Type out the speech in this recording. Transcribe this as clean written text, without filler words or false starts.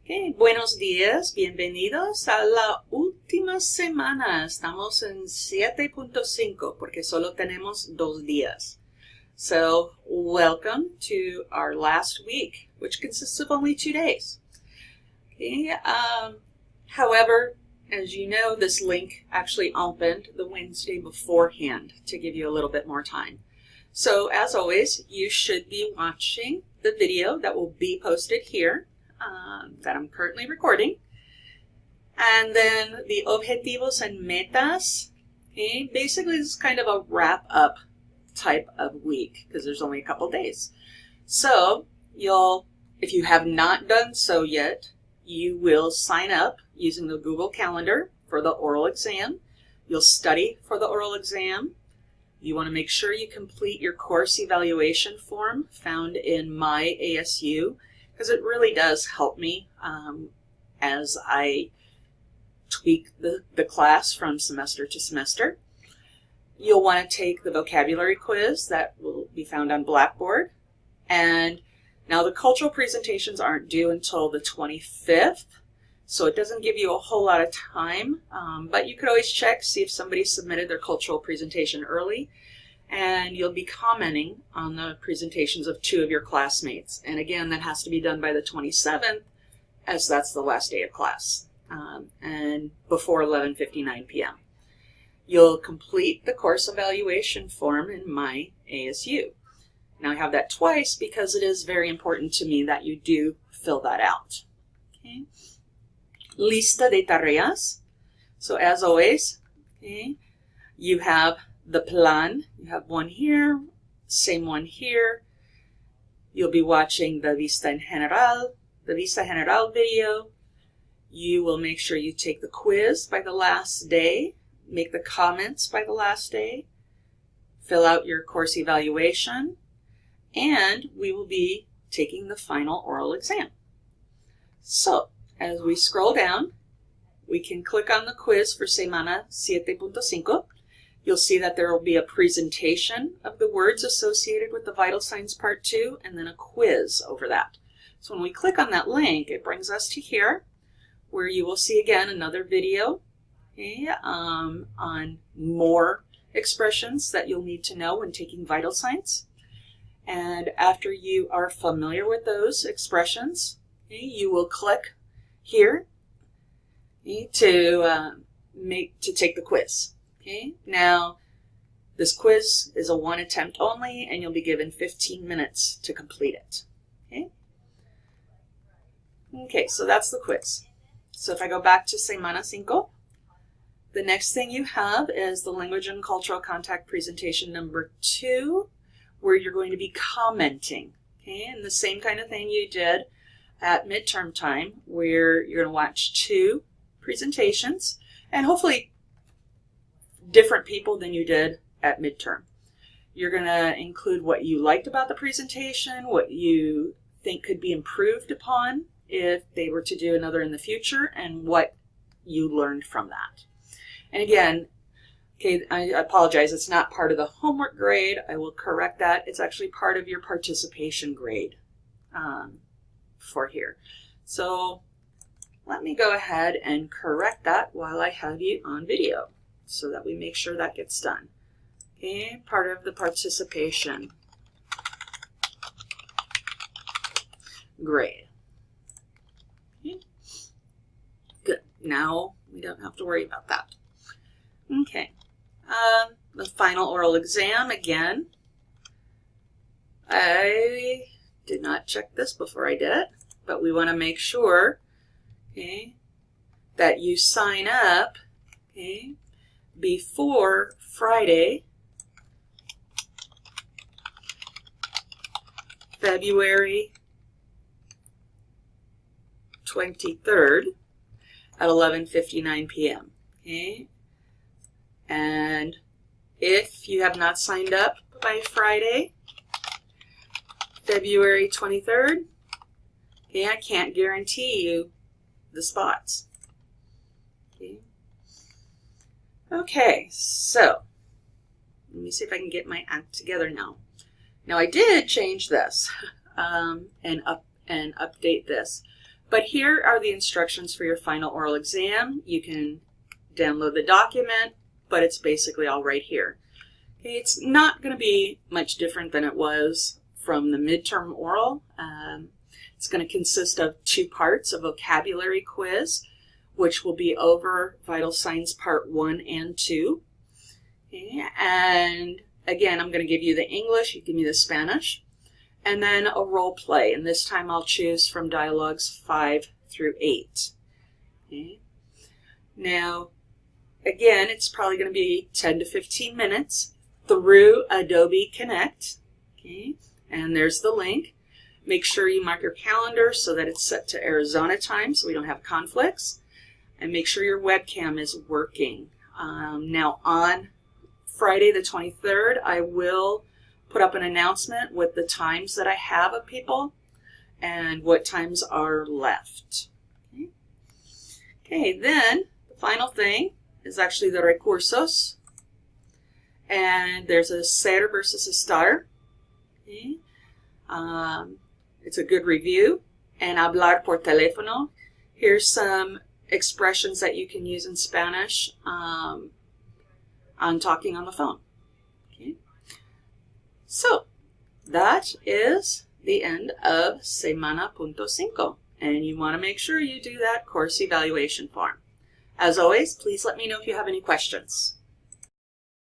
Okay, buenos días, bienvenidos a la última semana. Estamos en 7.5 porque solo tenemos 2 días. So, welcome to our last week, which consists of only 2 days. Okay, however, as you know, this link actually opened the Wednesday beforehand to give you a little bit more time. So, as always, you should be watching the video that will be posted here. That I'm currently recording. And then the objetivos and metas. Okay? Basically, this is kind of a wrap-up type of week because there's only a couple days. So, if you have not done so yet, you will sign up using the Google Calendar for the oral exam. You'll study for the oral exam. You want to make sure you complete your course evaluation form found in My ASU, because it really does help me as I tweak the class from semester to semester. You'll want to take the vocabulary quiz that will be found on Blackboard. And now the cultural presentations aren't due until the 25th, so it doesn't give you a whole lot of time, but you could always check, see if somebody submitted their cultural presentation early. And you'll be commenting on the presentations of 2 of your classmates. And again, that has to be done by the 27th, as that's the last day of class, and before 11:59 p.m. You'll complete the course evaluation form in My ASU. Now I have that twice because it is very important to me that you do fill that out. Okay. Lista de tareas. So as always, okay, you have the plan. You have one here, same one here. You'll be watching the Vista General video. You will make sure you take the quiz by the last day, make the comments by the last day, fill out your course evaluation, and we will be taking the final oral exam. So, as we scroll down, we can click on the quiz for Semana 7.5. You'll see that there will be a presentation of the words associated with the Vital Signs Part 2 and then a quiz over that. So when we click on that link, it brings us to here where you will see again another video, okay, on more expressions that you'll need to know when taking Vital Signs. And after you are familiar with those expressions, okay, you will click here, okay, to take the quiz. Okay, now this quiz is a 1 attempt only, and you'll be given 15 minutes to complete it. Okay, so that's the quiz. So if I go back to Semana 5, the next thing you have is the Language and Cultural Contact presentation number 2, where you're going to be commenting. Okay, and the same kind of thing you did at midterm time, where you're going to watch 2 presentations, and hopefully different people than you did at midterm. You're going to include what you liked about the presentation, what you think could be improved upon if they were to do another in the future, and what you learned from that. And again, okay, I apologize, it's not part of the homework grade. I will correct that. It's actually part of your participation grade for here. So let me go ahead and correct that while I have you on video, so that we make sure that gets done. Okay, part of the participation grade. Okay. Good. Now we don't have to worry about that. Okay. The final oral exam, again. I did not check this before I did it, but we want to make sure, okay, that you sign up, okay, before Friday, February 23rd at 11:59 p.m. Okay? And if you have not signed up by Friday, February 23rd, okay, I can't guarantee you the spots. Okay? Okay, so let me see if I can get my act together now. Now I did change this and update this. But here are the instructions for your final oral exam. You can download the document, but it's basically all right here. Okay, it's not going to be much different than it was from the midterm oral. It's going to consist of 2 parts, a vocabulary quiz, which will be over vital signs part 1 and 2. Okay, and again, I'm going to give you the English, you give me the Spanish, and then a role play. And this time I'll choose from dialogues 5 through 8. Okay. Now, again, it's probably going to be 10 to 15 minutes through Adobe Connect. Okay, and there's the link. Make sure you mark your calendar so that it's set to Arizona time so we don't have conflicts. And make sure your webcam is working. Now on Friday the 23rd, I will put up an announcement with the times that I have of people and what times are left. Okay, okay, then the final thing is actually the recursos. And there's a ser versus a estar. Okay. It's a good review. And hablar por teléfono. Here's some expressions that you can use in Spanish on talking on the phone. Okay. So that is the end of Semana Punto 5. And you want to make sure you do that course evaluation form. As always, please let me know if you have any questions.